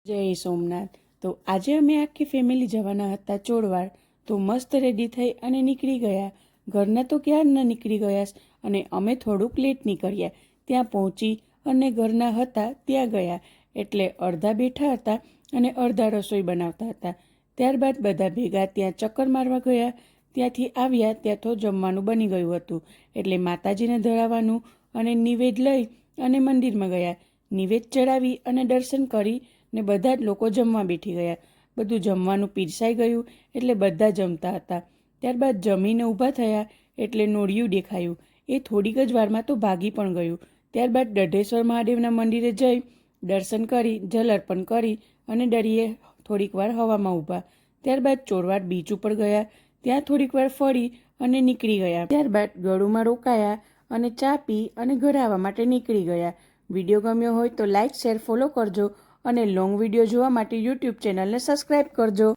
જય સોમનાથ। તો આજે અમે આખી ફેમિલી જવાના હતા ચોરવાડ। તો મસ્ત રેડી થઈ અને નીકળી ગયા। ઘરના તો ક્યારના નીકળી ગયા અને અમે થોડુંક લેટ નીકળ્યા। ત્યાં પહોંચી અને ઘરના હતા ત્યાં ગયા એટલે અડધા બેઠા હતા અને અડધા રસોઈ બનાવતા હતા। ત્યારબાદ બધા ભેગા ત્યાં ચક્કર મારવા ગયા। ત્યાંથી આવ્યા ત્યાં તો જમવાનું બની ગયું હતું એટલે માતાજીને ધરાવવાનું અને નિવેદ લઈ અને મંદિરમાં ગયા। નિવેદ ચડાવી અને દર્શન કરી ને બધા જ લોકો જમવા બેઠી ગયા। બધું જમવાનું પીરસાઈ ગયું એટલે બધા જમતા હતા। ત્યારબાદ જમીને ઊભા થયા એટલે નોળિયું દેખાયું। એ થોડીક જ વારમાં તો ભાગી પણ ગયું। ત્યારબાદ દઢેશ્વર મહાદેવના મંદિરે જઈ દર્શન કરી જલ અર્પણ કરી અને દરિયે થોડીક વાર હવામાં ઊભા। ત્યારબાદ ચોરવાડ બીચ ઉપર ગયા। ત્યાં થોડીક વાર ફરી અને નીકળી ગયા। ત્યારબાદ ગળુમાં રોકાયા અને ચા પી અને ઘરે આવવા માટે નીકળી ગયા। વિડીયો ગમ્યો હોય તો લાઇક શેર ફોલો કરજો અને લોંગ વિડીયો જોવા માટે યુટ્યુબ ચેનલને સબસ્ક્રાઈબ કરજો।